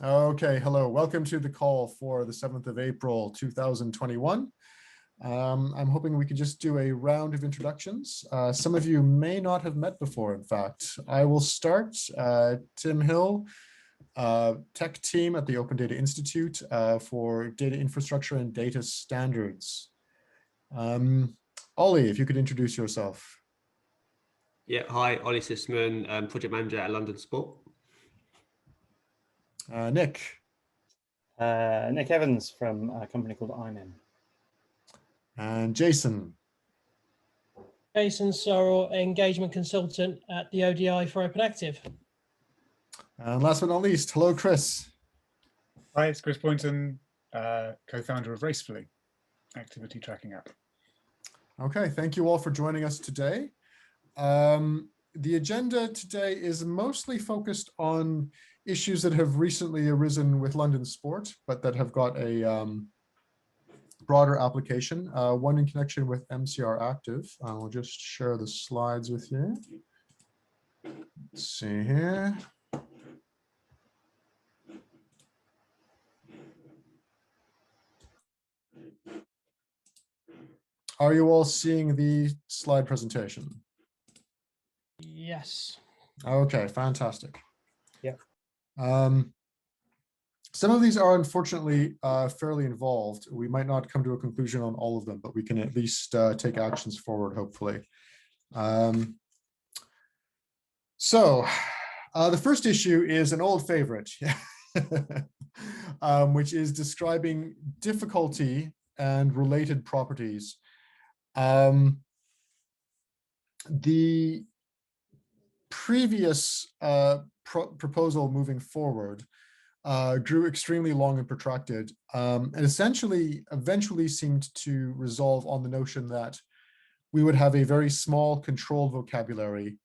Okay, hello. Welcome to the call for the 7th of April, 2021. I'm hoping we could just do a round of introductions. Some of you may not have met before, in fact. I will start. Tim Hill, tech team at the Open Data Institute for data infrastructure and data standards. Ollie, if you could introduce yourself. Yeah, hi, Ollie Sisman, project manager at London Sport. Nick. Nick Evans from a company called IMIM. And Jason. Jason Sorrell, engagement consultant at the ODI for OpenActive. And last but not least, hello, Chris. Hi, it's Chris Boynton, co-founder of Racefully, activity tracking app. Okay, thank you all for joining us today. The agenda today is mostly focused on issues that have recently arisen with London Sport, but that have got a broader application, one in connection with MCR Active. I'll just share the slides with you. Let's see here. Are you all seeing the slide presentation? Yes. Okay, fantastic. Yeah. Some of these are unfortunately fairly involved. We might not come to a conclusion on all of them, but we can at least take actions forward, hopefully. So the first issue is an old favorite, which is describing difficulty and related properties. The previous proposal moving forward grew extremely long and protracted, and essentially eventually seemed to resolve on the notion that we would have a very small controlled vocabulary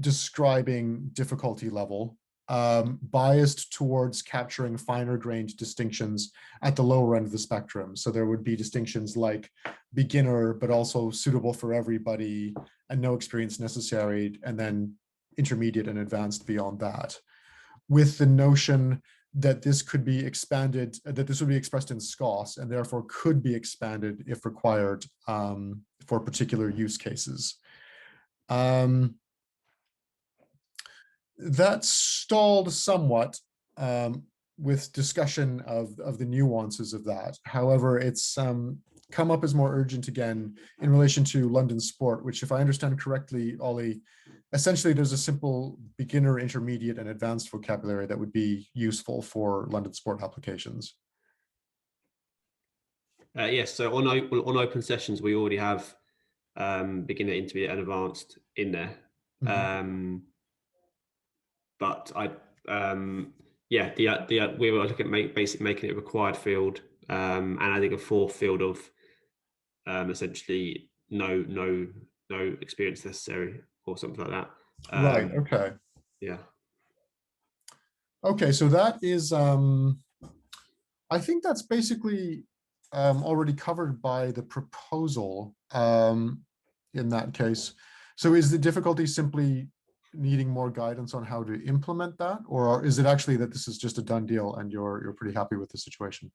describing difficulty level, biased towards capturing finer grained distinctions at the lower end of the spectrum. So there would be distinctions like beginner, but also suitable for everybody and no experience necessary, and then intermediate and advanced beyond that, with the notion that this could be expanded, that this would be expressed in SCOS and therefore could be expanded if required for particular use cases. That stalled somewhat with discussion of the nuances of that. However, it's come up as more urgent again in relation to London Sport, which, if I understand correctly, Ollie, essentially there's a simple beginner, intermediate, and advanced vocabulary that would be useful for London Sport applications. Yes, so on open sessions, we already have beginner, intermediate, and advanced in there. Mm-hmm. But yeah, we were looking at basically making it a required field and adding a fourth field of essentially no experience necessary or something like that. Right. Okay. Yeah. Okay, so that is I think that's basically already covered by the proposal in that case. So is the difficulty simply needing more guidance on how to implement that, or is it actually that this is just a done deal and you're pretty happy with the situation?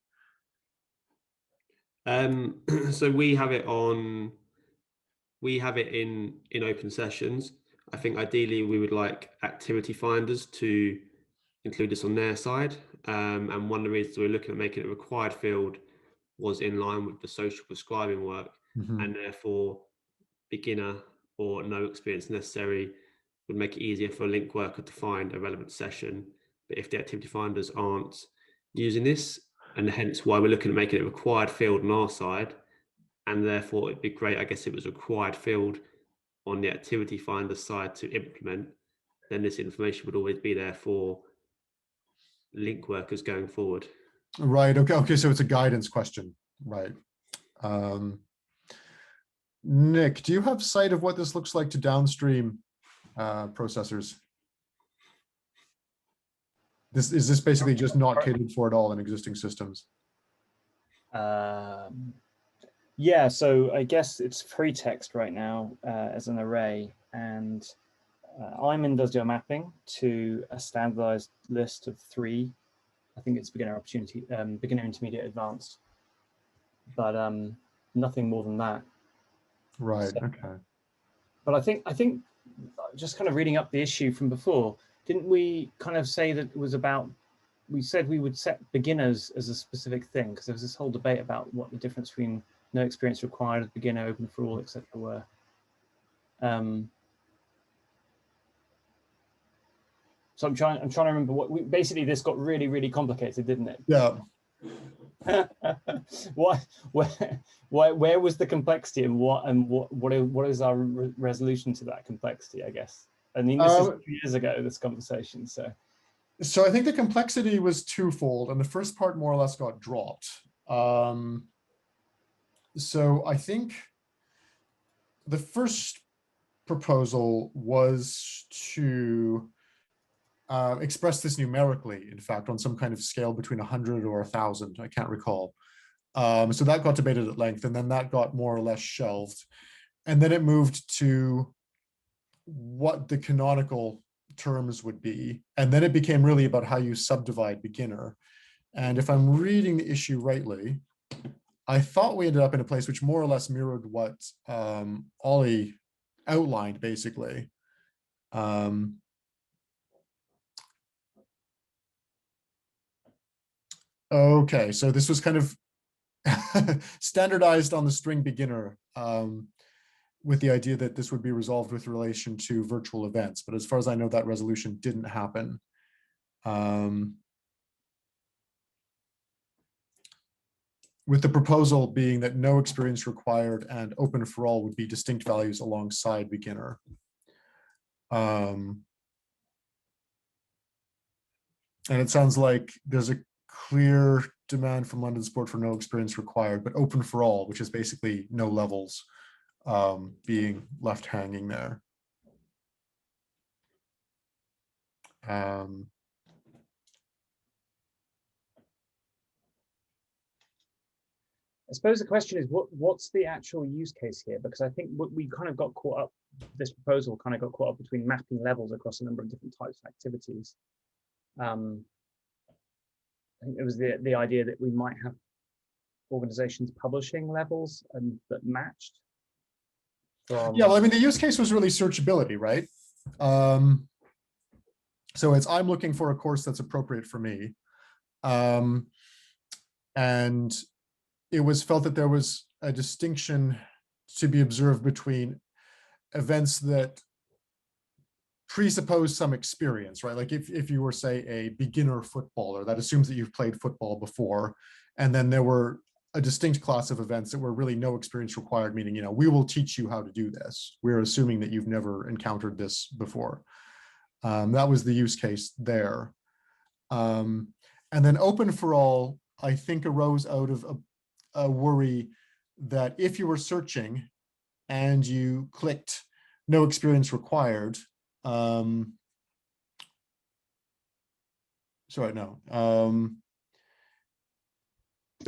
So we have it in open sessions. I think ideally we would like activity finders to include this on their side, and one of the reasons we're looking at making it a required field was in line with the social prescribing work, mm-hmm. and therefore beginner or no experience necessary would make it easier for a link worker to find a relevant session. But if the activity finders aren't using this, and hence why we're looking at making it a required field on our side, and therefore it'd be great, I guess, if it was a required field on the activity finder side to implement, then this information would always be there for link workers going forward. Right. Okay. So it's a guidance question, right? Nick, do you have sight of what this looks like to downstream processors? Is this basically just not catered for at all in existing systems? Yeah. So I guess it's free text right now as an array, and Iman does do a mapping to a standardized list of 3. I think it's beginner, opportunity, beginner, intermediate, advanced, but nothing more than that. Right. So, Okay. but I think just kind of reading up the issue from before, didn't we kind of say that it was about, we said we would set beginners as a specific thing, because there was this whole debate about what the difference between no experience required, beginner, open for all, etc. were. So I'm trying to remember what basically this got really complicated, didn't it? Yeah. Where was the complexity, and what is our resolution to that complexity, I guess? I mean, this is 2 years ago, this conversation. So I think the complexity was twofold, and the first part more or less got dropped. So I think the first proposal was to express this numerically, in fact, on some kind of scale between 100 or 1,000, I can't recall. So that got debated at length, and then that got more or less shelved. And then it moved to what the canonical terms would be. And then it became really about how you subdivide beginner. And if I'm reading the issue rightly, I thought we ended up in a place which more or less mirrored what Ollie outlined, basically. Okay, so this was kind of standardized on the string beginner, with the idea that this would be resolved with relation to virtual events. But as far as I know, that resolution didn't happen. With the proposal being that no experience required and open for all would be distinct values alongside beginner. And it sounds like there's a clear demand from London Sport for no experience required, but open for all, which is basically no levels, being left hanging there. I suppose the question is, what's the actual use case here? Because I think we kind of got caught up, this proposal kind of got caught up between mapping levels across a number of different types of activities. I think it was the idea that we might have organizations publishing levels and that matched. Yeah, well, I mean, the use case was really searchability, right? So it's, I'm looking for a course that's appropriate for me. And it was felt that there was a distinction to be observed between events that presuppose some experience, right? Like if you were, say, a beginner footballer, that assumes that you've played football before. And then there were a distinct class of events that were really no experience required, meaning, you know, we will teach you how to do this. We're assuming that you've never encountered this before. That was the use case there. And then open for all, I think, arose out of a worry that if you were searching and you clicked no experience required, sorry, no.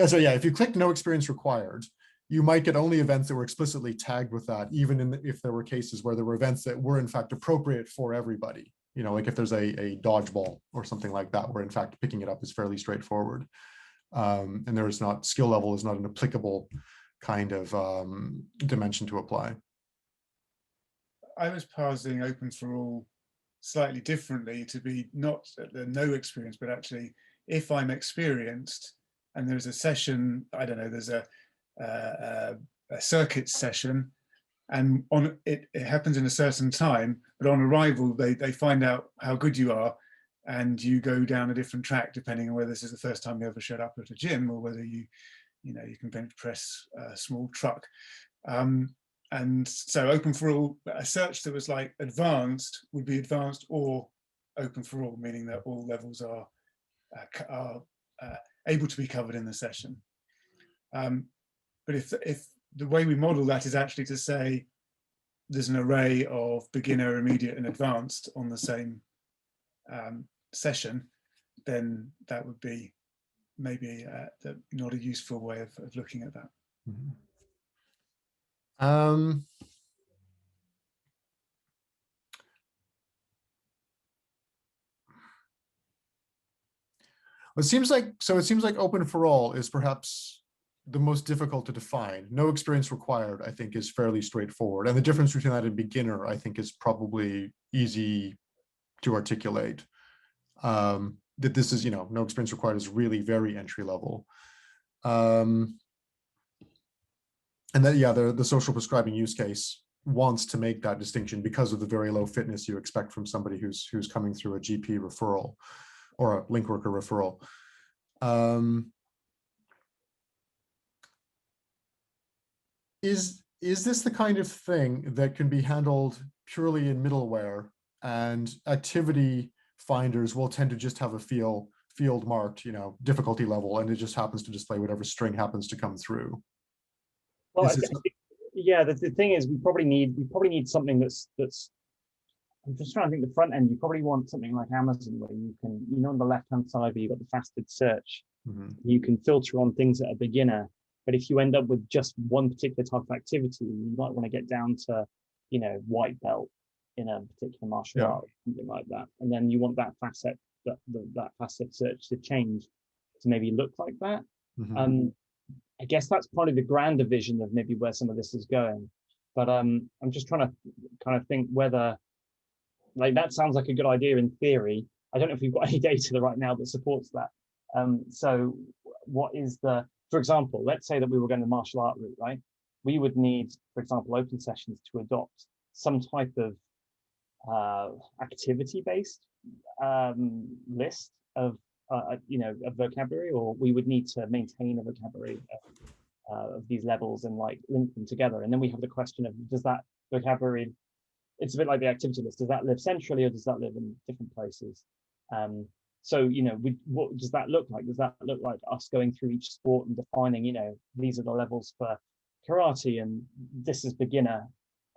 So yeah, if you clicked no experience required, you might get only events that were explicitly tagged with that, even if there were cases where there were events that were in fact appropriate for everybody. You know, like if there's a dodgeball or something like that, where in fact picking it up is fairly straightforward. And there is not, skill level is not an applicable kind of dimension to apply. I was parsing open for all slightly differently to be not the no experience, but actually if I'm experienced and there's a session, I don't know, there's a circuit session, and on it happens in a certain time, but on arrival they find out how good you are, and you go down a different track depending on whether this is the first time you ever showed up at a gym or whether you can bench press a small truck. And so open for all, a search that was like advanced would be advanced or open for all, meaning that all levels are able to be covered in the session. But if the way we model that is actually to say there's an array of beginner, immediate, and advanced on the same session, then that would be maybe not a useful way of looking at that. Mm-hmm. It seems like open for all is perhaps the most difficult to define. No experience required, I think, is fairly straightforward. And the difference between that and beginner, I think, is probably easy to articulate. That this is, no experience required is really very entry level. And that, yeah, the social prescribing use case wants to make that distinction because of the very low fitness you expect from somebody who's coming through a GP referral or a link worker referral. Is this the kind of thing that can be handled purely in middleware, and activity finders will tend to just have a field marked, difficulty level, and it just happens to display whatever string happens to come through? Well, yeah, the thing is, we probably need something that's. I'm just trying to think. The front end, you probably want something like Amazon, where you can, on the left hand side, where you've got the faceted search, you can filter on things that are beginner. But if you end up with just one particular type of activity, you might want to get down to, white belt in a particular martial art, or something like that, and then you want that facet, that facet search to change to maybe look like that. I guess that's probably the grander vision of maybe where some of this is going. But I'm just trying to kind of think whether, that sounds like a good idea in theory. I don't know if we've got any data right now that supports that. So what is for example, let's say that we were going the martial art route, right? We would need, for example, open sessions to adopt some type of activity-based list of a vocabulary, or we would need to maintain a vocabulary of these levels and link them together. And then we have the question of, does that vocabulary, it's a bit like the activity list, does that live centrally or does that live in different places? So, what does that look like? Does that look like us going through each sport and defining, these are the levels for karate and this is beginner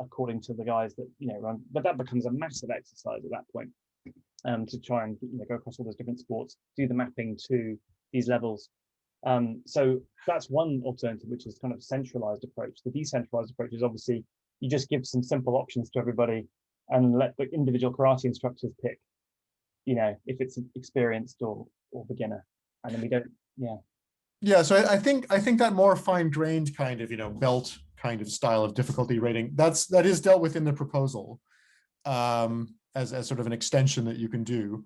according to the guys that, run, but that becomes a massive exercise at that point. To try and go across all those different sports, do the mapping to these levels. So that's one alternative, which is kind of centralized approach. The decentralized approach is obviously you just give some simple options to everybody and let the individual karate instructors pick, if it's experienced or beginner, and then we don't. Yeah. So I think that more fine-grained kind of belt kind of style of difficulty rating that is dealt with in the proposal. As sort of an extension that you can do.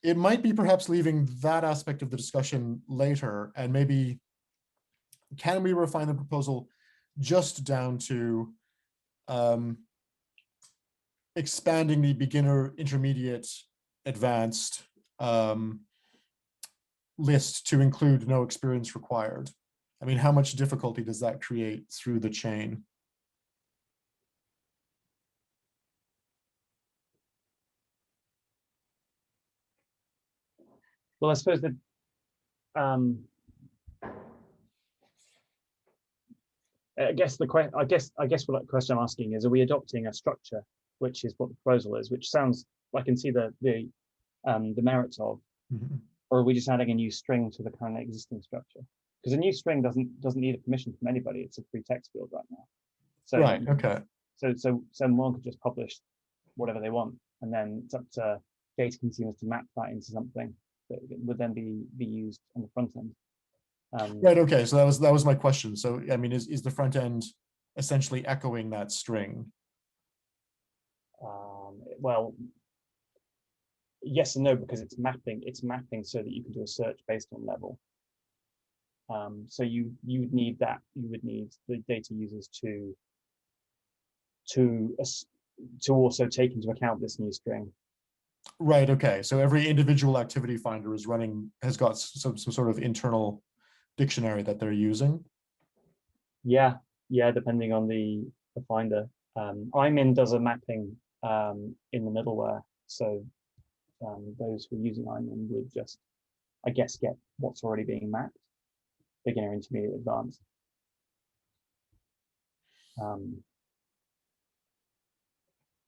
It might be perhaps leaving that aspect of the discussion later, and maybe can we refine the proposal just down to expanding the beginner, intermediate, advanced list to include no experience required? I mean, how much difficulty does that create through the chain? Well, I suppose that I guess what the question I'm asking is: are we adopting a structure, which is what the proposal is, which sounds I can see the merits of, or are we just adding a new string to the kind of existing structure? Because a new string doesn't need a permission from anybody; it's a free text field right now. So right, okay. So someone could just publish whatever they want, and then it's up to data consumers to map that into something that would then be used on the front end. Right. Okay. So that was my question. So I mean, is the front end essentially echoing that string? Well, yes and no, because it's mapping. It's mapping so that you can do a search based on level. So you would need that. You would need the data users to also take into account this new string. Right. Okay. So every individual activity finder has got some sort of internal dictionary that they're using. Yeah. Depending on the finder. IMIN does a mapping in the middleware, so those who are using IMIN would just, I guess, get what's already being mapped, beginner, intermediate, advanced.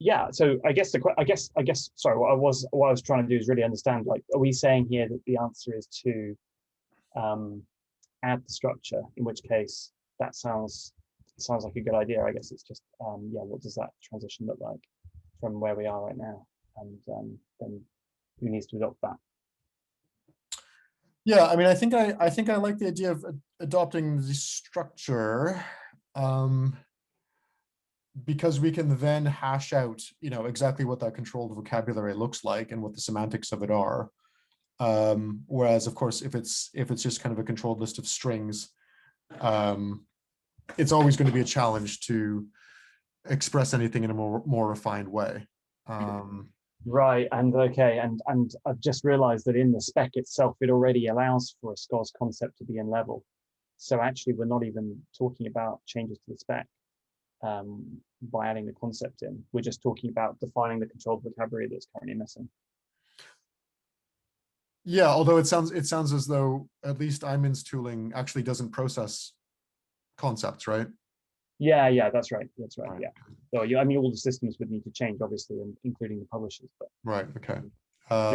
Yeah, so I guess sorry, what I was trying to do is really understand, are we saying here that the answer is to add the structure, in which case that sounds like a good idea. I guess it's just what does that transition look like from where we are right now, and then who needs to adopt that? Yeah, I mean, I think I like the idea of adopting the structure, because we can then hash out, exactly what that controlled vocabulary looks like and what the semantics of it are. Whereas, of course, if it's just kind of a controlled list of strings, it's always going to be a challenge to express anything in a more refined way. Right, and okay, and I've just realized that in the spec itself, it already allows for a SCORS concept to be in level. So actually, we're not even talking about changes to the spec by adding the concept in. We're just talking about defining the controlled vocabulary that's currently missing. Yeah, although it sounds as though at least Iman's tooling actually doesn't process concepts, right? Yeah, that's right. Right. Yeah. So I mean, all the systems would need to change, obviously, including the publishers. But Right. Okay.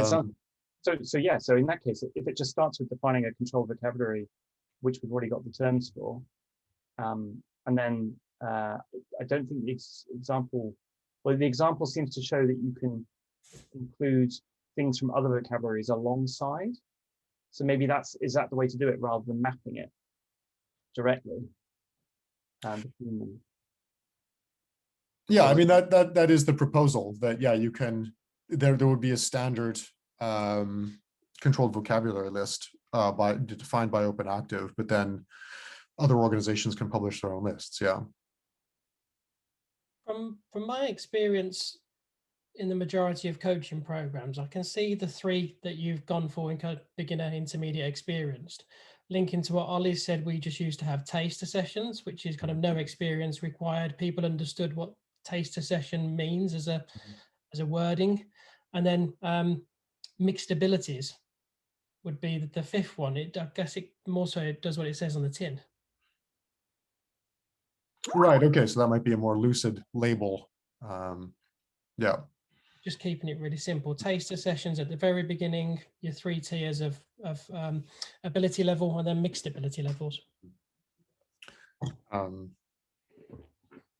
so in that case, if it just starts with defining a controlled vocabulary, which we've already got the terms for, and then I don't think the example. Well, the example seems to show that you can include things from other vocabularies alongside. So maybe is that the way to do it rather than mapping it directly between them. Yeah, I mean that is the proposal, that you can, there would be a standard controlled vocabulary list defined by OpenActive, but then other organizations can publish their own lists. Yeah. From my experience in the majority of coaching programs, I can see the three that you've gone for in beginner, intermediate, experienced. Linking to what Ollie said, we just used to have taster sessions, which is kind of no experience required. People understood what taster session means as a wording. And then mixed abilities would be the fifth one. I guess it more so it does what it says on the tin. Right. Okay. So that might be a more lucid label. Yeah. Just keeping it really simple. Taster sessions at the very beginning, your 3 tiers of ability level, and then mixed ability levels.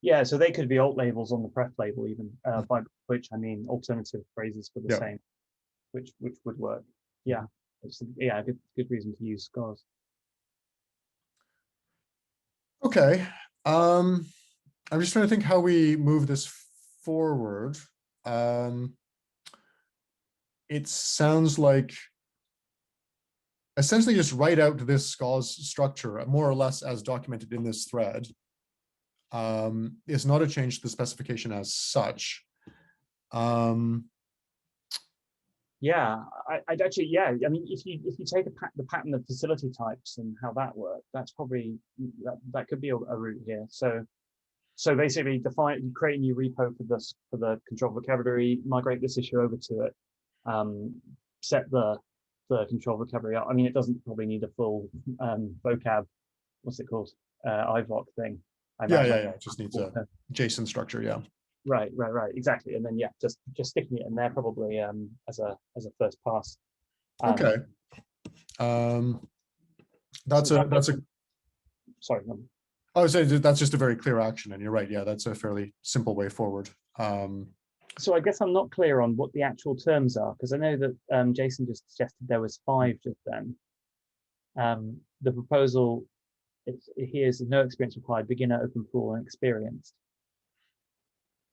Yeah, so they could be alt labels on the pref label even, by which I mean alternative phrases for the same, which would work. Yeah, it's a good reason to use SCORS. Okay. I'm just trying to think how we move this forward. It sounds like essentially just write out this SCORS structure more or less as documented in this thread. Is not a change to the specification as such. Yeah, I'd actually, yeah. I mean, if you take the pattern of facility types and how that worked, that's probably that could be a route here. So basically, create a new repo for the control vocabulary, migrate this issue over to it, set the control vocabulary up. I mean, it doesn't probably need a full vocab. What's it called? IVOC thing. Yeah. It just needs a JSON structure. Yeah. Right, exactly. And then just sticking it in there probably as a first pass. Okay. That's a sorry. I would say that's just a very clear action, and you're right. Yeah, that's a fairly simple way forward. So I guess I'm not clear on what the actual terms are, because I know that Jason just suggested there was 5 just then. The proposal here's no experience required, beginner, open for all, and experienced.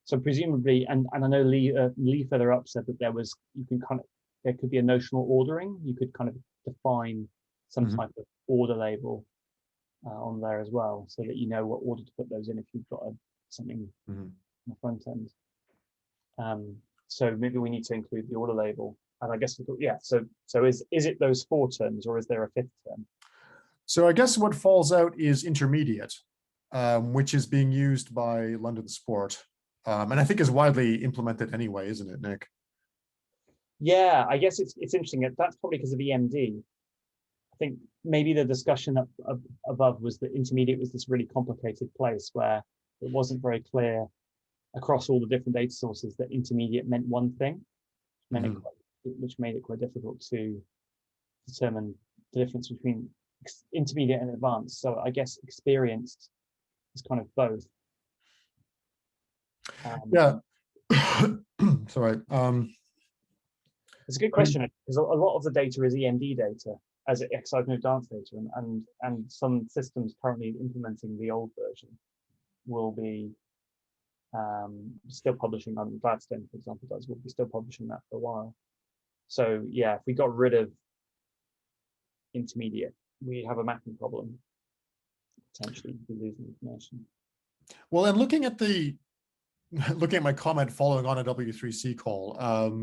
So presumably, and I know Lee further up said that there could be a notional ordering. You could kind of define some type of order label on there as well, so that you know what order to put those in if you've got something on the front end. So maybe we need to include the order label. And I guess So is it those 4 terms, or is there a 5th term? So I guess what falls out is intermediate, which is being used by London Sport. And I think is widely implemented anyway, isn't it, Nick? Yeah, I guess it's interesting. That's probably because of EMD. I think maybe the discussion above was that intermediate was this really complicated place where it wasn't very clear across all the different data sources that intermediate meant one thing, which made it quite difficult to determine the difference between intermediate and advanced. So I guess experienced is kind of both. Yeah. Sorry. It's a good question, because a lot of the data is EMD data, as exercise moved dance data, and some systems currently implementing the old version will be still publishing. Gladstone, for example, will be still publishing that for a while. So yeah, if we got rid of intermediate, we have a mapping problem. Potentially be losing information. Well, and looking at my comment following on a W3C call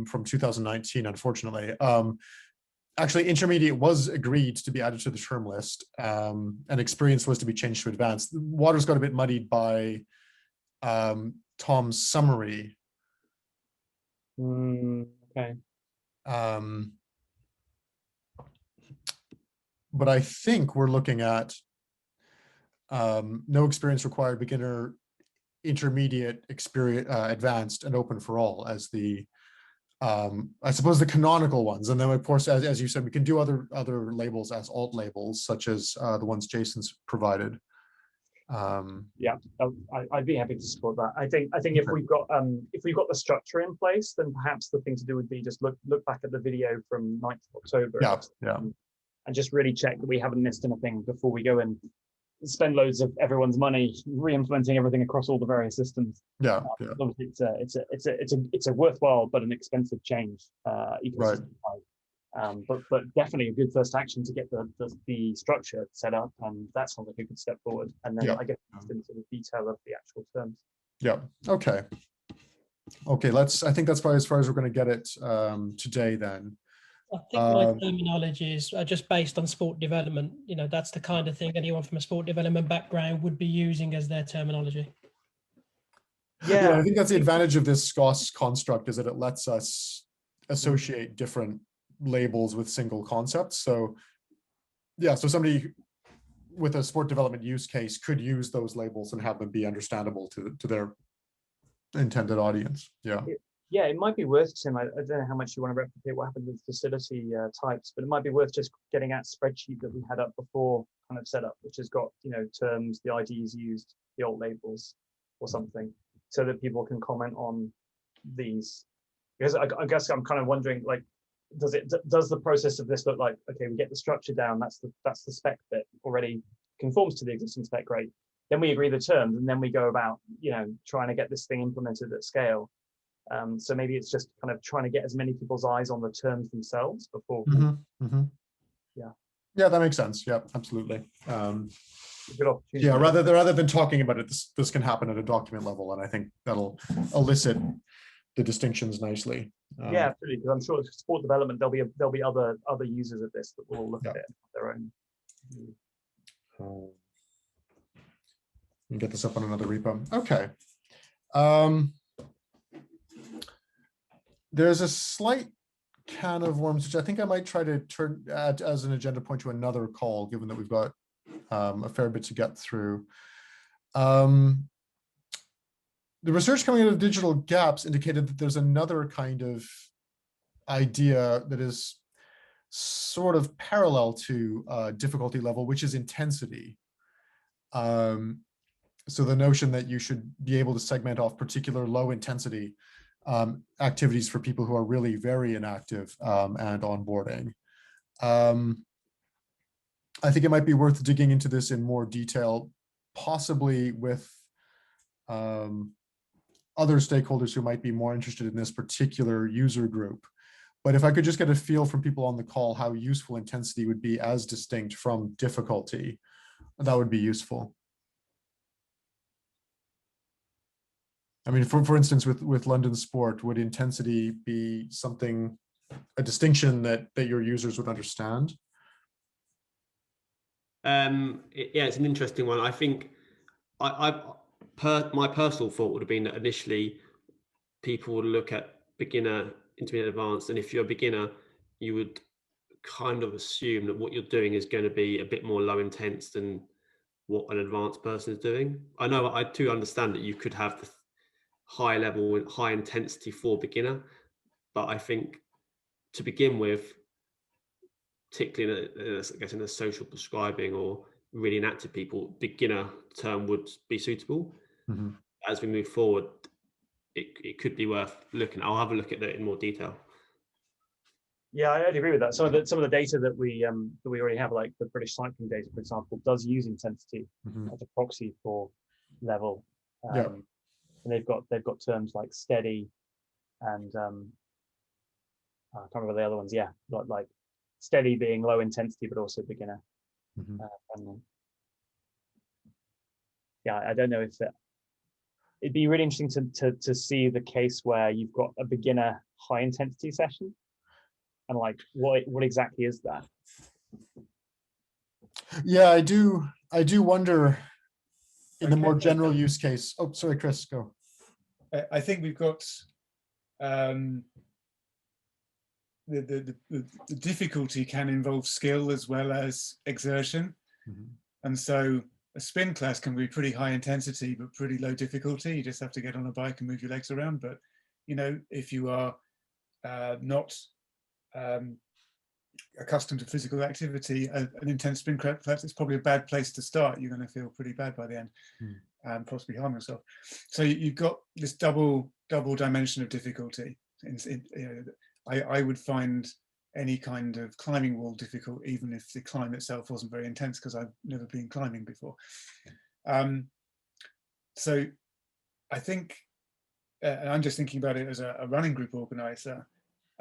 from 2019, unfortunately, actually intermediate was agreed to be added to the term list, and experience was to be changed to advanced. The waters got a bit muddied by Tom's summary. Okay. But I think we're looking at no experience required, beginner, intermediate, experience, advanced, and open for all as the I suppose the canonical ones. And then of course, as you said, we can do other labels as alt labels, such as the ones Jason's provided. Yeah, I'd be happy to support that. I think if we've got the structure in place, then perhaps the thing to do would be just look back at the video from 9th of October. Yeah. And just really check that we haven't missed anything before we go and spend loads of everyone's money re-implementing everything across all the various systems. Yeah. Obviously, it's a worthwhile but an expensive change ecosystem. Right. But definitely a good first action to get the structure set up, and that sounds like a good step forward. And then I guess into the detail of the actual terms. Yeah. Okay. I think that's probably as far as we're going to get it today. Then. I think my terminology is just based on sport development. You know, that's the kind of thing anyone from a sport development background would be using as their terminology. Yeah, I think that's the advantage of this SCOS construct, is that it lets us associate different labels with single concepts. So yeah, so somebody with a sport development use case could use those labels and have them be understandable to their intended audience. Yeah, it might be worth, Tim, I don't know how much you want to replicate what happened with facility types, but it might be worth just getting that spreadsheet that we had up before kind of set up, which has got, terms, the IDs used, the alt labels or something, so that people can comment on these. Because I guess I'm kind of wondering, like, does the process of this look like, okay, we get the structure down, that's the spec bit already conforms to the existing spec, great. Then we agree the terms, and then we go about, trying to get this thing implemented at scale. So maybe it's just kind of trying to get as many people's eyes on the terms themselves before. Yeah, that makes sense. Yeah, absolutely. Good opportunity. Yeah, rather than talking about it, this can happen at a document level, and I think that'll elicit the distinctions nicely. Yeah, absolutely. Because I'm sure sport development, there'll be other users of this that will look at it and have their own. Get this up on another repo. Okay. There's a slight can of worms, which I think I might try to add as an agenda point to another call, given that we've got a fair bit to get through. The research coming out of Digital Gaps indicated that there's another kind of idea that is sort of parallel to difficulty level, which is intensity. So the notion that you should be able to segment off particular low intensity activities for people who are really very inactive and onboarding. I think it might be worth digging into this in more detail, possibly with other stakeholders who might be more interested in this particular user group. But if I could just get a feel from people on the call how useful intensity would be as distinct from difficulty, that would be useful. I mean, for instance, with London Sport, would intensity be something, a distinction that your users would understand? Yeah, it's an interesting one. I think my personal thought would have been that initially people would look at beginner, intermediate, advanced, and if you're a beginner, you would kind of assume that what you're doing is going to be a bit more low intense than what an advanced person is doing. I know I do understand that you could have the high level and high intensity for beginner, but I think to begin with, particularly in a social prescribing or really inactive people, beginner term would be suitable. Mm-hmm. As we move forward, it could be worth looking. I'll have a look at that in more detail. Yeah, I agree with that. Some of the data that we already have, like the British cycling data, for example, does use intensity as a proxy for level. Yeah. And they've got terms like steady and I can't remember the other ones. Yeah, like steady being low intensity, but also beginner. And, yeah, I don't know if it'd be really interesting to see the case where you've got a beginner high intensity session, and like what exactly is that? Yeah, I do wonder in the Okay. more general use case. Oh, sorry, Chris, go. I think we've got the difficulty can involve skill as well as exertion. And so a spin class can be pretty high intensity, but pretty low difficulty. You just have to get on a bike and move your legs around. But, you know, if you are not accustomed to physical activity, an intense spin class is probably a bad place to start. You're going to feel pretty bad by the end and possibly harm yourself. So you've got this double dimension of difficulty. I would find any kind of climbing wall difficult, even if the climb itself wasn't very intense, because I've never been climbing before. So I think, and I'm just thinking about it as a running group organizer,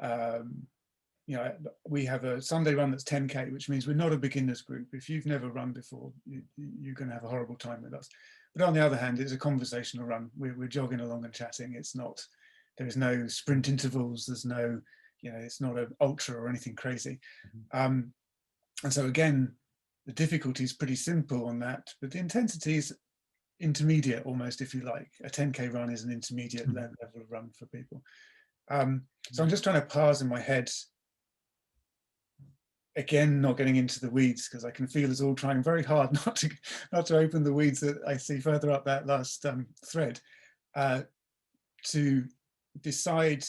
you know, we have a Sunday run that's 10K, which means we're not a beginners group. If you've never run before, you're going to have a horrible time with us. But on the other hand, it's a conversational run. We're jogging along and chatting. It's not, there's no sprint intervals. There's no, you know, it's not an ultra or anything crazy. And so again, the difficulty is pretty simple on that, but the intensity is intermediate almost, if you like. A 10K run is an intermediate level of run for people. So I'm just trying to parse in my head, again, not getting into the weeds, because I can feel us all trying very hard not to open the weeds that I see further up that last thread, to decide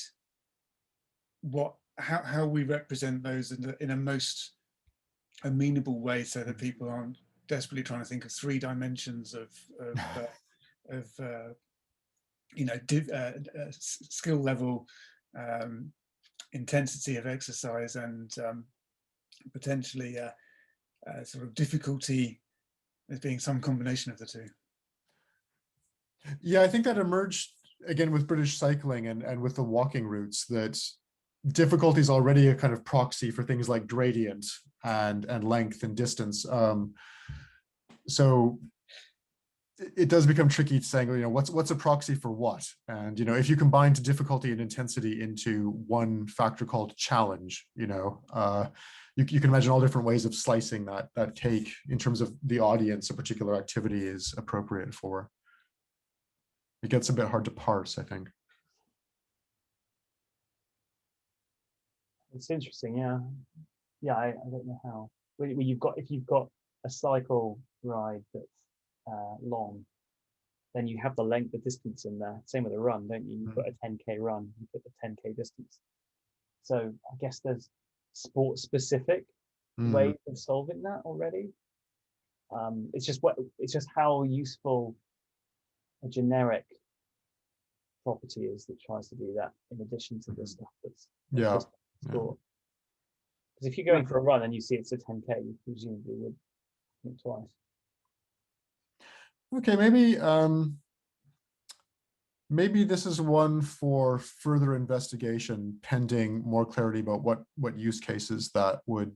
how we represent those in a most amenable way, so that people aren't desperately trying to think of 3 dimensions of you know, skill level, intensity of exercise, and potentially sort of difficulty as being some combination of the two. Yeah, I think that emerged again with British cycling and with the walking routes, that difficulty is already a kind of proxy for things like gradient and length and distance. So it does become tricky saying, you know, what's a proxy for what? And, you know, if you combine difficulty and intensity into one factor called challenge, you know, you can imagine all different ways of slicing that cake in terms of the audience a particular activity is appropriate for. It gets a bit hard to parse, I think. It's interesting, yeah. I don't know how. If you've got a cycle ride that's long, then you have the length of distance in there. Same with a run, don't you? You put a 10K run, you put the 10K distance. So I guess there's sport-specific ways of solving that already. It's just how useful a generic property is that tries to do that in addition to the stuff that's just sport. Because if you're going for a run and you see it's a 10K, you presumably would think twice. Okay, maybe this is one for further investigation, pending more clarity about what use cases that would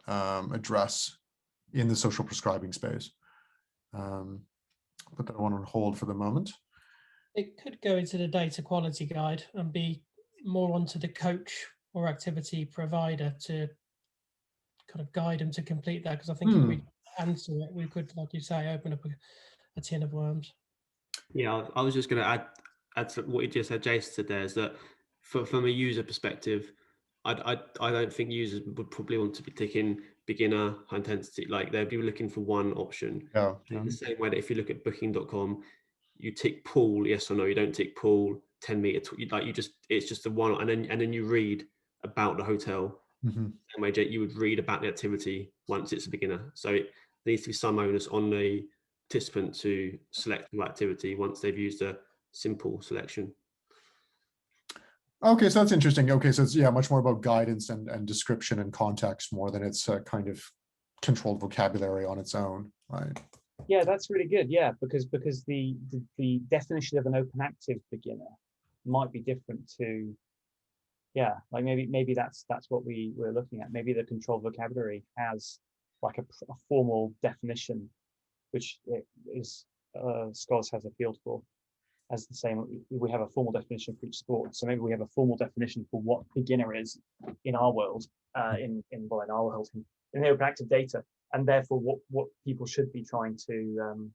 address in the social prescribing space. Put that one on hold for the moment. It could go into the data quality guide and be more onto the coach or activity provider to kind of guide them to complete that, because I think if we answer it, we could, like you say, open up a tin of worms. Yeah, I was just going to add to what you just said, Jason said there, is that from a user perspective, I don't think users would probably want to be ticking beginner, high intensity. Like they'd be looking for one option. In the same way that if you look at booking.com, you tick pool, yes or no. You don't tick pool, 10 meter. It's just the one, and then you read about the hotel. Same way, you would read about the activity once it's a beginner. So it needs to be some onus on the participant to select the activity once they've used a simple selection. Okay, so that's interesting. Okay, so it's much more about guidance and description and context more than it's a kind of controlled vocabulary on its own, right? Yeah, that's really good. Yeah, because the definition of an OpenActive beginner might be different to, yeah, like maybe that's what we're looking at. Maybe the controlled vocabulary has like a formal definition, which it is Scholars has a field for, as the same. We have a formal definition for each sport, so maybe we have a formal definition for what beginner is in our world, in our world, in the OpenActive data, and therefore what people should be trying to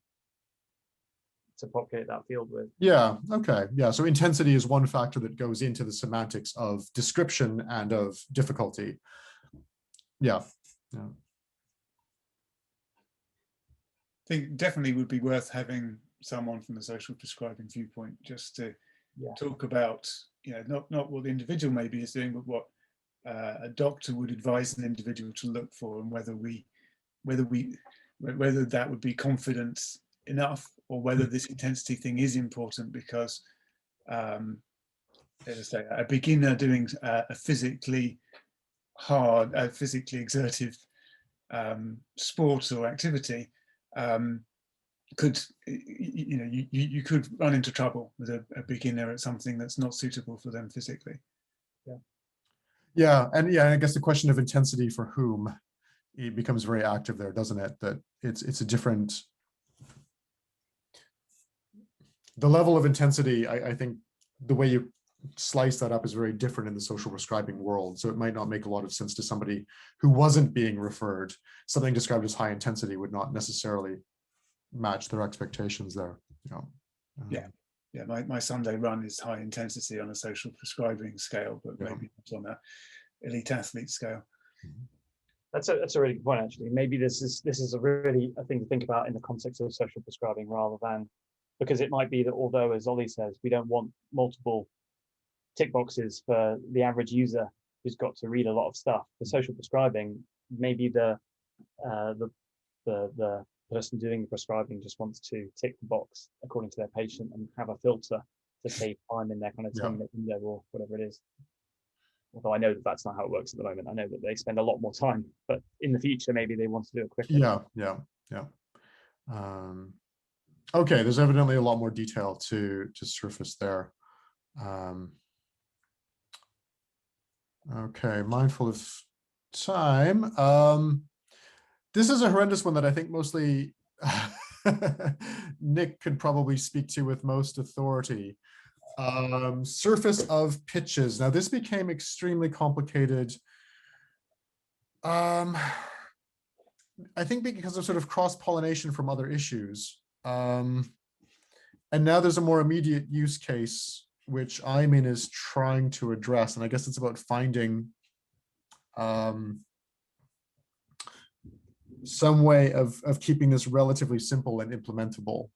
populate that field with. Yeah, okay. Yeah, so intensity is one factor that goes into the semantics of description and of difficulty. Yeah. I think definitely would be worth having someone from the social prescribing viewpoint just to talk about, not what the individual maybe is doing, but what a doctor would advise an individual to look for, and whether that would be confidence enough, or whether this intensity thing is important, because as I say, a beginner doing a physically hard, physically exertive sport or activity could, you could run into trouble with a beginner at something that's not suitable for them physically. And I guess the question of intensity for whom, it becomes very active there, doesn't it? That it's a different, the level of intensity, I think the way you slice that up is very different in the social prescribing world. So it might not make a lot of sense to somebody who wasn't being referred. Something described as high intensity would not necessarily match their expectations there. My Sunday run is high intensity on a social prescribing scale, but maybe not on an elite athlete scale. That's a really good point, actually. Maybe this is a really a thing to think about in the context of social prescribing, rather than, because it might be that, although, as Ollie says, we don't want multiple tick boxes for the average user who's got to read a lot of stuff. For social prescribing, maybe the person doing the prescribing just wants to tick the box according to their patient and have a filter to save time in their kind of 10-minute window or whatever it is. Although I know that that's not how it works at the moment. I know that they spend a lot more time, but in the future, maybe they want to do it quicker. Okay, there's evidently a lot more detail to surface there. Okay, mindful of time. This is a horrendous one that I think mostly Nick could probably speak to with most authority. Surface of pitches. Now, this became extremely complicated. I think because of sort of cross-pollination from other issues. And now there's a more immediate use case, which IMIN is trying to address. And I guess it's about finding some way of keeping this relatively simple and implementable,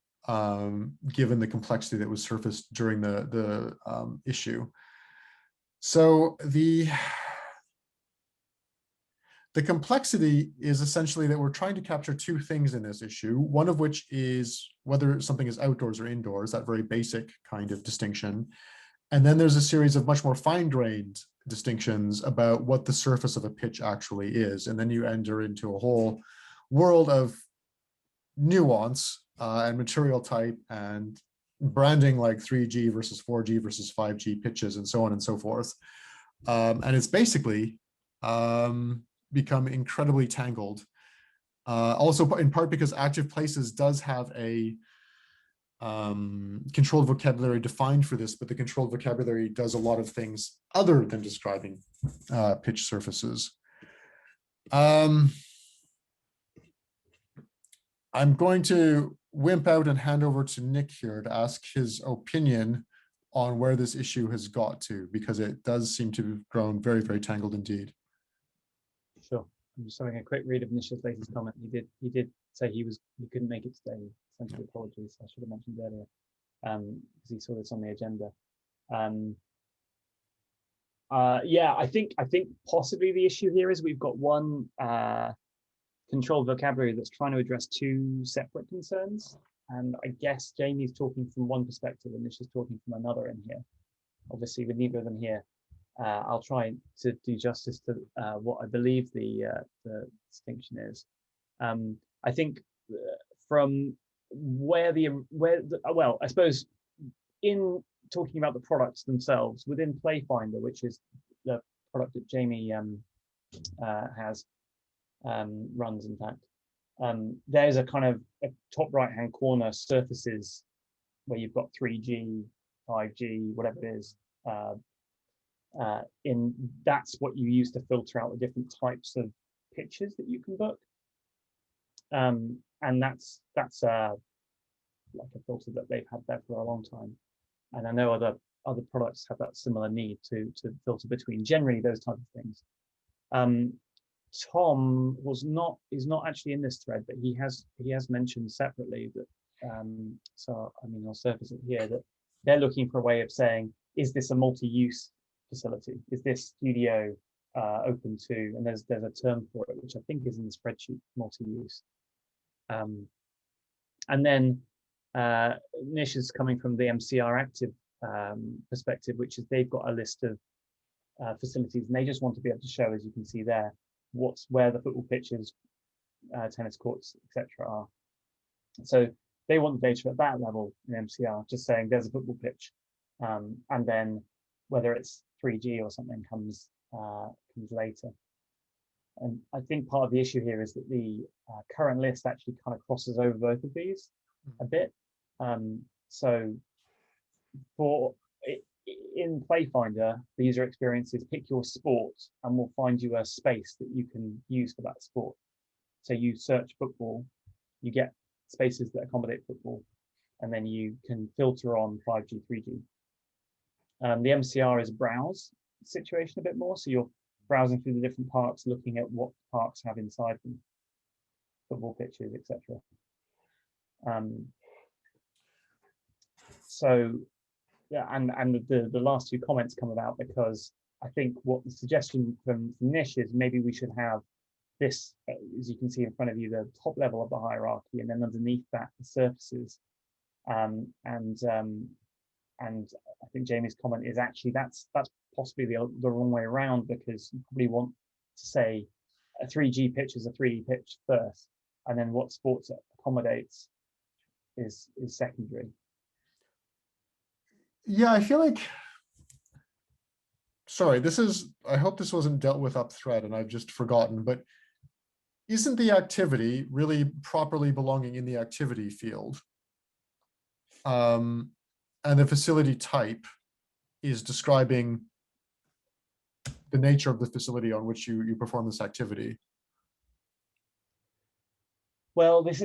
given the complexity that was surfaced during the issue. So the complexity is essentially that we're trying to capture two things in this issue, one of which is whether something is outdoors or indoors, that very basic kind of distinction. And then there's a series of much more fine-grained distinctions about what the surface of a pitch actually is. And then you enter into a whole world of nuance and material type and branding, like 3G versus 4G versus 5G pitches and so on and so forth. And it's basically become incredibly tangled. Also, in part because Active Places does have a controlled vocabulary defined for this, but the controlled vocabulary does a lot of things other than describing pitch surfaces. I'm going to wimp out and hand over to Nick here to ask his opinion on where this issue has got to, because it does seem to have grown very, very tangled indeed. Sure. I'm just having a quick read of Nisha's latest comment. He did say he couldn't make it today. Sent you apologies. I should have mentioned earlier, because he saw this on the agenda. I think possibly the issue here is we've got one controlled vocabulary that's trying to address two separate concerns, and I guess Jamie's talking from one perspective and Nisha's talking from another in here. obviously with neither of them here, I'll try to do justice to what I believe the distinction is. I think from well, I suppose in talking about the products themselves within Playfinder, which is the product that Jamie has runs, in fact, there's a kind of a top right hand corner surfaces where you've got 3G, 5G, whatever it is. That's what you use to filter out the different types of pitches that you can book. And that's like a filter that they've had there for a long time. And I know other products have that similar need to filter between generally those type of things. Tom is not actually in this thread, but he has mentioned separately that so I mean I'll surface it here, that they're looking for a way of saying, is this a multi-use facility? Is this studio open to, and there's a term for it which I think is in the spreadsheet, multi-use. And then Nish is coming from the MCR Active perspective, which is they've got a list of facilities, and they just want to be able to show, as you can see there, where the football pitches, tennis courts, etc. are. So they want the data at that level in MCR, just saying there's a football pitch, and then whether it's 3G or something comes later. And I think part of the issue here is that the current list actually kind of crosses over both of these a bit. So in Playfinder, the user experience is pick your sport and we'll find you a space that you can use for that sport. So you search football, you get spaces that accommodate football, and then you can filter on 5G, 3G. The MCR is a browse situation a bit more. So you're browsing through the different parks, looking at what parks have inside them, football pitches, etc. So yeah, and the last two comments come about because I think what the suggestion from Nish is maybe we should have this, as you can see in front of you, the top level of the hierarchy, and then underneath that the surfaces. And I think Jamie's comment is actually that's possibly the wrong way around, because you probably want to say a 3G pitch is a 3D pitch first, and then what sports it accommodates is secondary. Yeah, I feel like, sorry, I hope this wasn't dealt with up thread and I've just forgotten, but isn't the activity really properly belonging in the activity field? And the facility type is describing the nature of the facility on which you perform this activity. Well, this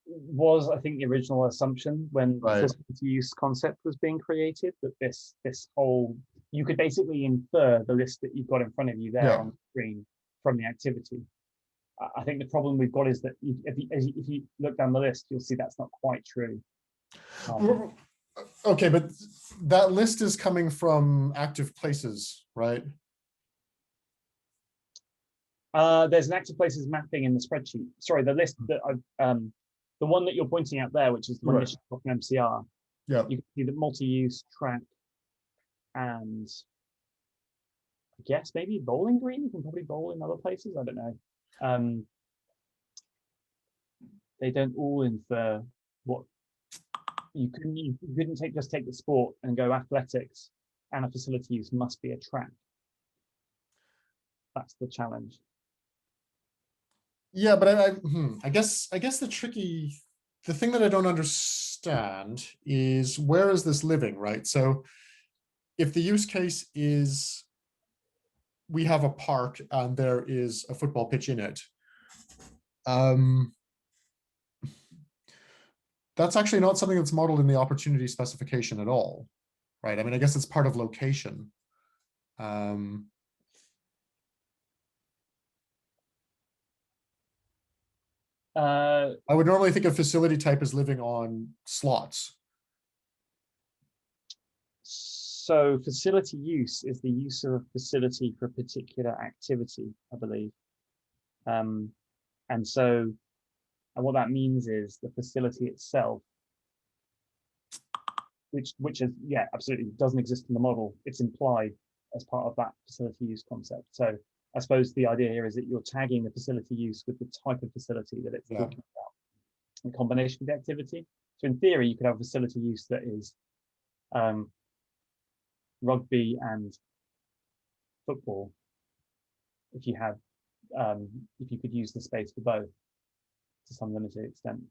was, I think, the original assumption when the facility use concept was being created, that this whole, you could basically infer the list that you've got in front of you there on the screen from the activity. I think the problem we've got is that if you look down the list, you'll see that's not quite true. Okay, but that list is coming from active places, right? There's an active places mapping in the spreadsheet. Sorry, the list that the one that you're pointing out there, which is the one that's from MCR. Yeah, you can see the multi-use, track, and I guess maybe bowling green. You can probably bowl in other places. I don't know. They don't all infer what you couldn't just take the sport and go athletics, and a facility use must be a track. That's the challenge. Yeah, but I guess the thing that I don't understand is, where is this living, right? So if the use case is we have a park and there is a football pitch in it, that's actually not something that's modeled in the opportunity specification at all, right? I mean, I guess it's part of location. I would normally think a facility type is living on slots. So facility use is the use of a facility for a particular activity, I believe. And what that means is the facility itself which is, yeah, absolutely doesn't exist in the model. It's implied as part of that facility use concept. So I suppose the idea here is that you're tagging the facility use with the type of facility that it's talking about in combination with the activity. So in theory, you could have a facility use that is rugby and football if you had if you could use the space for both to some limited extent.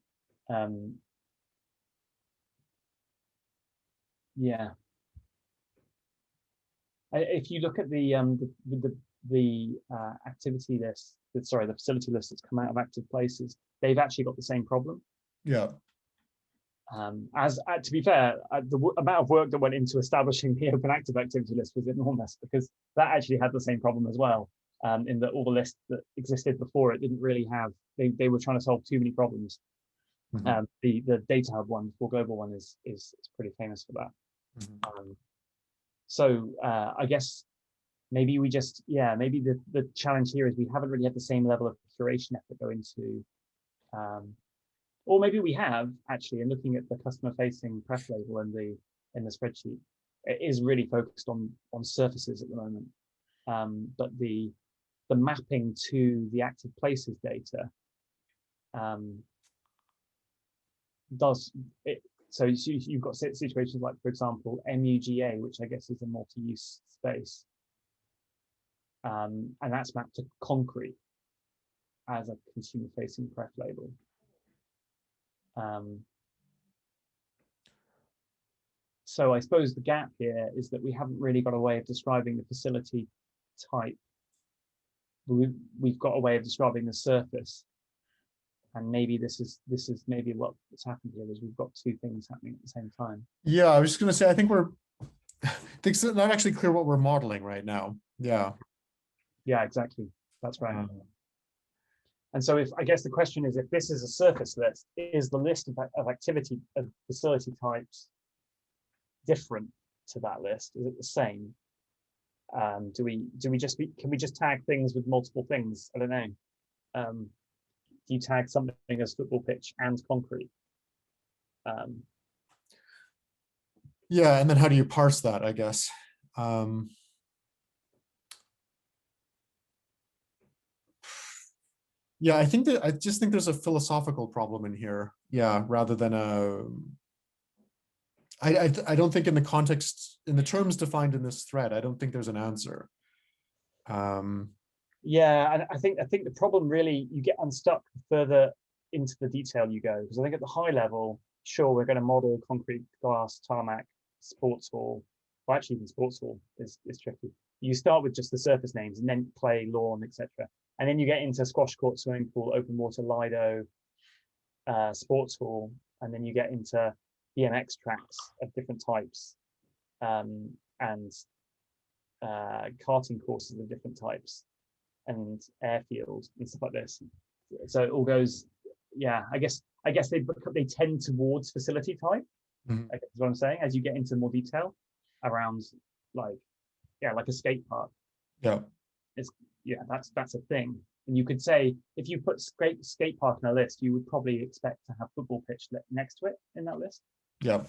Yeah. If you look at the activity list, sorry, the facility list that's come out of active places, they've actually got the same problem. Yeah. To be fair, the amount of work that went into establishing the OpenActive activity list was enormous, because that actually had the same problem as well. In that all the lists that existed before it didn't really have, they were trying to solve too many problems. Mhm. The data hub one, for global one, is pretty famous for that. Mhm. So I guess maybe we just, maybe the challenge here is we haven't really had the same level of curation effort go into, or maybe we have actually, in looking at the customer facing pref label in the spreadsheet, it is really focused on surfaces at the moment. But the mapping to the active places data does it. So you've got situations like, for example, MUGA, which I guess is a multi-use space, and that's mapped to concrete as a consumer-facing pref label. So I suppose the gap here is that we haven't really got a way of describing the facility type. We've got a way of describing the surface, and maybe this is maybe what's happened here is we've got two things happening at the same time. Yeah, I was just going to say, I think it's not actually clear what we're modeling right now. Yeah. Yeah, exactly. That's right. And so I guess the question is, if this is a surface list, is the list of activity of facility types different to that list? Is it the same? Can we just tag things with multiple things? I don't know. Do you tag something as football pitch and concrete? Yeah, and then how do you parse that, I guess? Yeah, I just think there's a philosophical problem in here. Yeah, rather than I don't think in the terms defined in this thread, I don't think there's an answer. Yeah, and I think the problem really, you get unstuck further into the detail you go, because I think at the high level, sure, we're going to model concrete, glass, tarmac, sports hall. Well, actually, even sports hall is tricky. You start with just the surface names, and then play, lawn, etc. And then you get into squash court, swimming pool, open water, Lido, sports hall, and then you get into BMX tracks of different types, and karting courses of different types, and airfields and stuff like this. So it all goes, yeah. I guess they tend towards facility type. Mhm. I guess is what I'm saying. As you get into more detail around, like a skate park. Yeah. That's a thing. And you could say, if you put skate park in a list, you would probably expect to have football pitch next to it in that list. Yeah.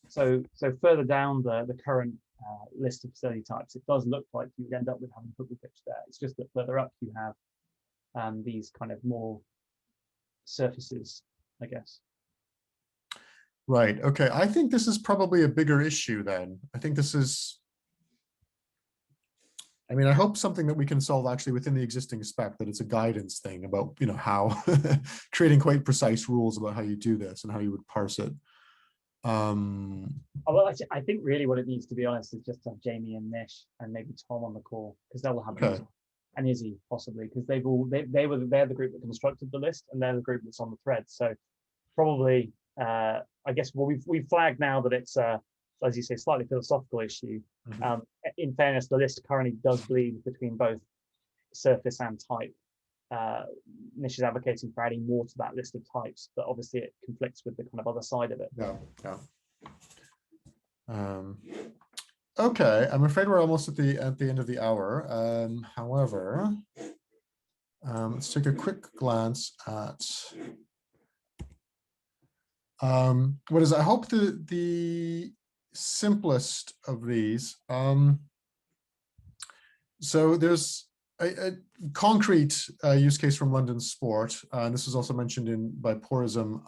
So further down the current list of facility types, it does look like you end up with having football pitch there. It's just that further up you have these kind of more surfaces, I guess. Right. Okay. I think this is probably a bigger issue then. I think this is, I mean, I hope something that we can solve actually within the existing spec, that it's a guidance thing about, how creating quite precise rules about how you do this and how you would parse it. Well, I think really what it needs, to be honest, is just to have Jamie and Nish and maybe Tom on the call, because they'll have Okay. and Izzy possibly, because they're the group that constructed the list, and they're the group that's on the thread. So probably, I guess, well, we've flagged now that it's as you say, slightly philosophical issue. Mhm. In fairness, the list currently does bleed between both surface and type. Nish is advocating for adding more to that list of types, but obviously it conflicts with the kind of other side of it. Yeah. Okay, I'm afraid we're almost at the end of the hour. However, let's take a quick glance at I hope the simplest of these. So there's a concrete use case from London Sport, and this was also mentioned by Purism,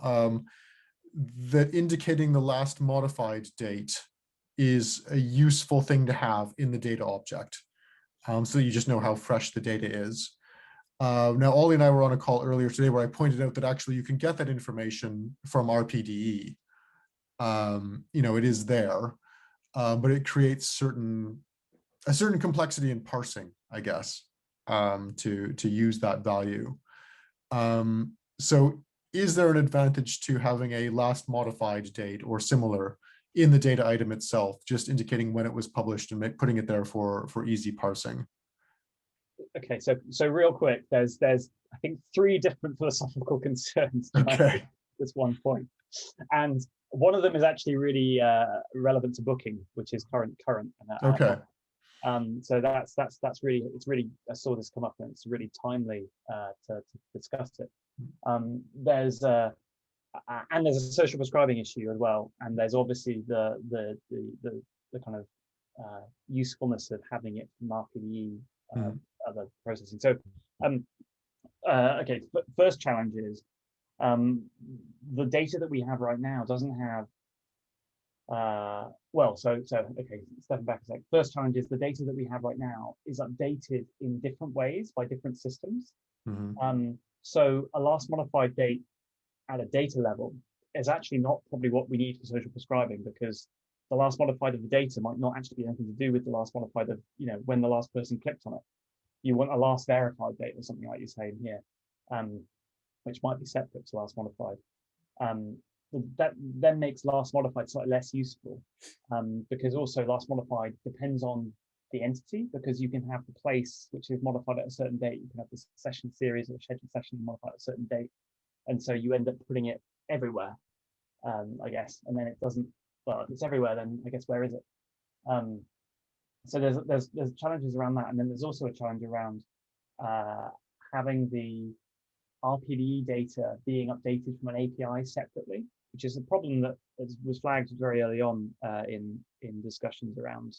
that indicating the last modified date is a useful thing to have in the data object, so you just know how fresh the data is. Now, Ollie and I were on a call earlier today where I pointed out that actually you can get that information from RPDE. It is there, but it creates a certain complexity in parsing, I guess, to use that value. So is there an advantage to having a last modified date or similar in the data item itself, just indicating when it was published and putting it there for easy parsing? Okay, so real quick, there's I think 3 different philosophical concerns to this one point, and one of them is actually really relevant to booking, which is current. Okay. So that's really, it's really, I saw this come up and it's really timely to discuss it. There's a social prescribing issue as well, and there's obviously the kind of usefulness of having it from RPDE, other processing. So okay, first challenge is the data that we have right now doesn't have okay, stepping back a sec. First challenge is the data that we have right now is updated in different ways by different systems. So a last modified date at a data level is actually not probably what we need for social prescribing, because the last modified of the data might not actually be anything to do with the last modified of, when the last person clicked on it. You want a last verified date or something like you're saying here, which might be separate to last modified. That then makes last modified slightly less useful, because also last modified depends on the entity, because you can have the place which is modified at a certain date, you can have the session series or scheduled session modified at a certain date, and so you end up putting it everywhere, I guess, and then it doesn't, well, if it's everywhere, then I guess where is it? So there's challenges around that, and then there's also a challenge around having the RPDE data being updated from an API separately, which is a problem that was flagged very early on in discussions around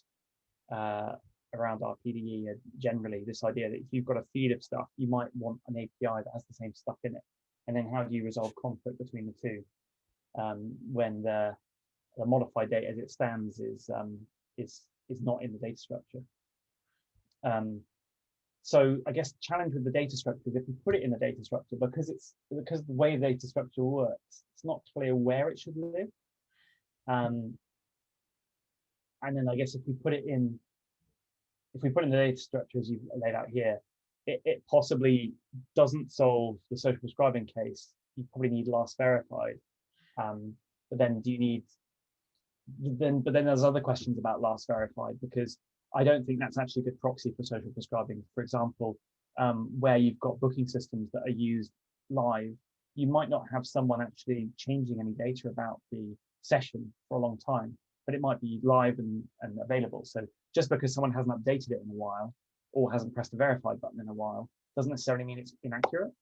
RPDE. Generally, this idea that if you've got a feed of stuff, you might want an API that has the same stuff in it, and then how do you resolve conflict between the two when the modified data as it stands is not in the data structure. So I guess the challenge with the data structure is if we put it in the data structure, because the way the data structure works, it's not clear where it should live. And then I guess if we put it in the data structure as you've laid out here, it possibly doesn't solve the social prescribing case. You probably need last verified. But then but then there's other questions about last verified, because I don't think that's actually a good proxy for social prescribing. For example, where you've got booking systems that are used live, you might not have someone actually changing any data about the session for a long time, but it might be live and available. So just because someone hasn't updated it in a while or hasn't pressed the verified button in a while, doesn't necessarily mean it's inaccurate.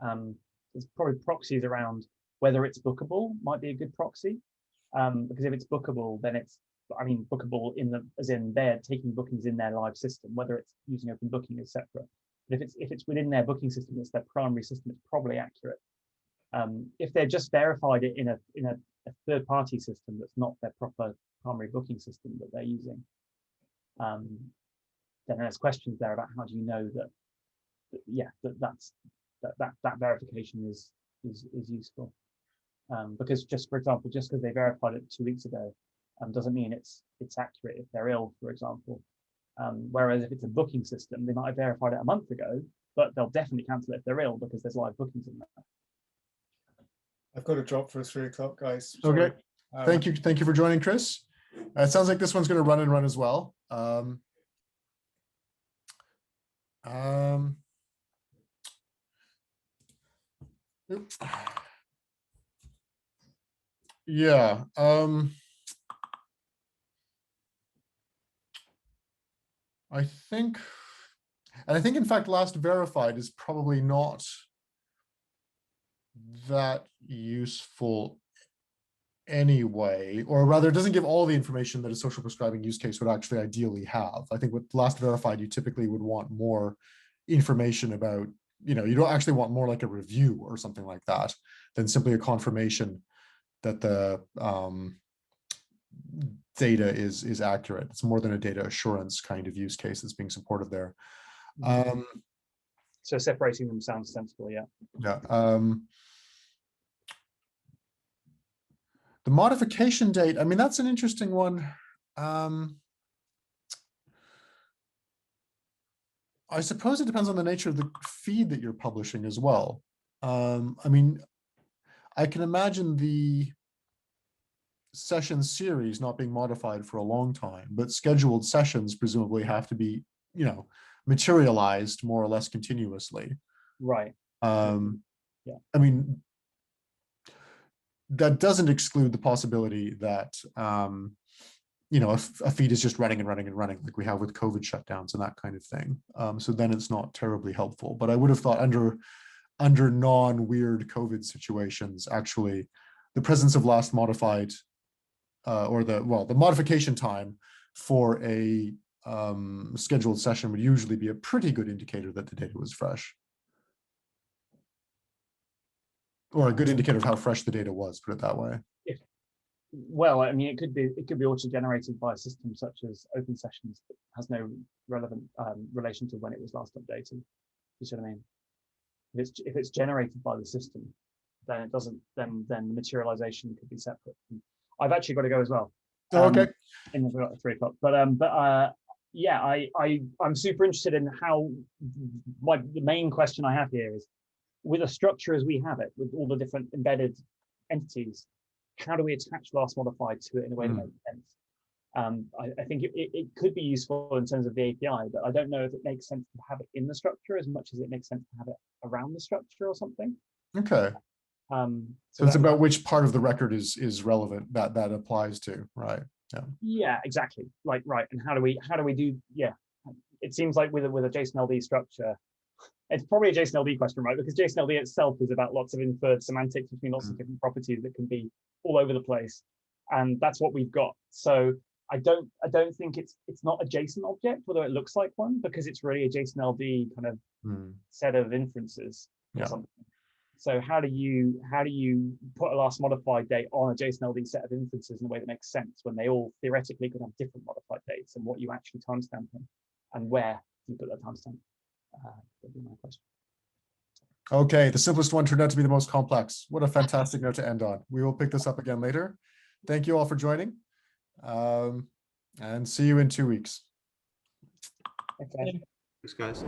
There's probably proxies around whether it's bookable might be a good proxy, because if it's bookable, then it's, bookable as in they're taking bookings in their live system, whether it's using open booking is separate. But if it's within their booking system, it's their primary system, it's probably accurate. If they're just verified it in a third-party system that's not their proper primary booking system that they're using, then there's questions there about how do you know that verification is useful. Because just for example, just because they verified it 2 weeks ago, doesn't mean it's accurate if they're ill, for example. Whereas if it's a booking system, they might have verified it a month ago, but they'll definitely cancel it if they're ill because there's live bookings in there. I've got to drop for 3 o'clock, guys. Sorry. Okay. Thank you for joining, Chris. It sounds like this one's going to run as well. Yeah. I think in fact last verified is probably not that useful anyway, or rather, it doesn't give all the information that a social prescribing use case would actually ideally have. I think with lastVerified, you typically would want more information about, you don't actually want more like a review or something like that than simply a confirmation that the data is accurate. It's more than a data assurance kind of use case that's being supported there. So separating them sounds sensible, yeah. Yeah. The modification date, I mean, that's an interesting one. I suppose it depends on the nature of the feed that you're publishing as well. I mean, I can imagine the session series not being modified for a long time, but scheduled sessions presumably have to be, materialized more or less continuously. Right. I mean, that doesn't exclude the possibility that a feed is just running and running and running, like we have with COVID shutdowns and that kind of thing. So then it's not terribly helpful. But I would have thought under non-weird COVID situations, actually, the presence of lastModified or the modification time for a scheduled session would usually be a pretty good indicator that the data was fresh. Or a good indicator of how fresh the data was, put it that way. Well, I mean, it could be auto-generated by a system such as Open Sessions that has no relevant relation to when it was last updated. You see what I mean? If it's generated by the system, then it doesn't. Then the materialization could be separate. I've actually got to go as well. Okay. In 3 o'clock. But yeah, I'm super interested in how the main question I have here is, with a structure as we have it, with all the different embedded entities, how do we attach lastModified to it in a way that makes sense? I think it could be useful in terms of the API, but I don't know if it makes sense to have it in the structure as much as it makes sense to have it around the structure or something. Okay. So it's about which part of the record is relevant that applies to, right? Yeah. Yeah, exactly. Like, right. And how do we do? Yeah. It seems like with a JSON LD structure, it's probably a JSON LD question, right? Because JSON LD itself is about lots of inferred semantics between lots of different properties that can be all over the place, and that's what we've got. So I don't think it's not a JSON object, although it looks like one, because it's really a JSON LD kind of set of inferences or something. So how do you put a lastModified date on a JSON LD set of inferences in a way that makes sense when they all theoretically could have different modified dates, and what you actually timestamp them and where you put that timestamp? That'd be my question. Okay, the simplest one turned out to be the most complex. What a fantastic note to end on. We will pick this up again later. Thank you all for joining, and see you in 2 weeks. Okay. Thanks, guys.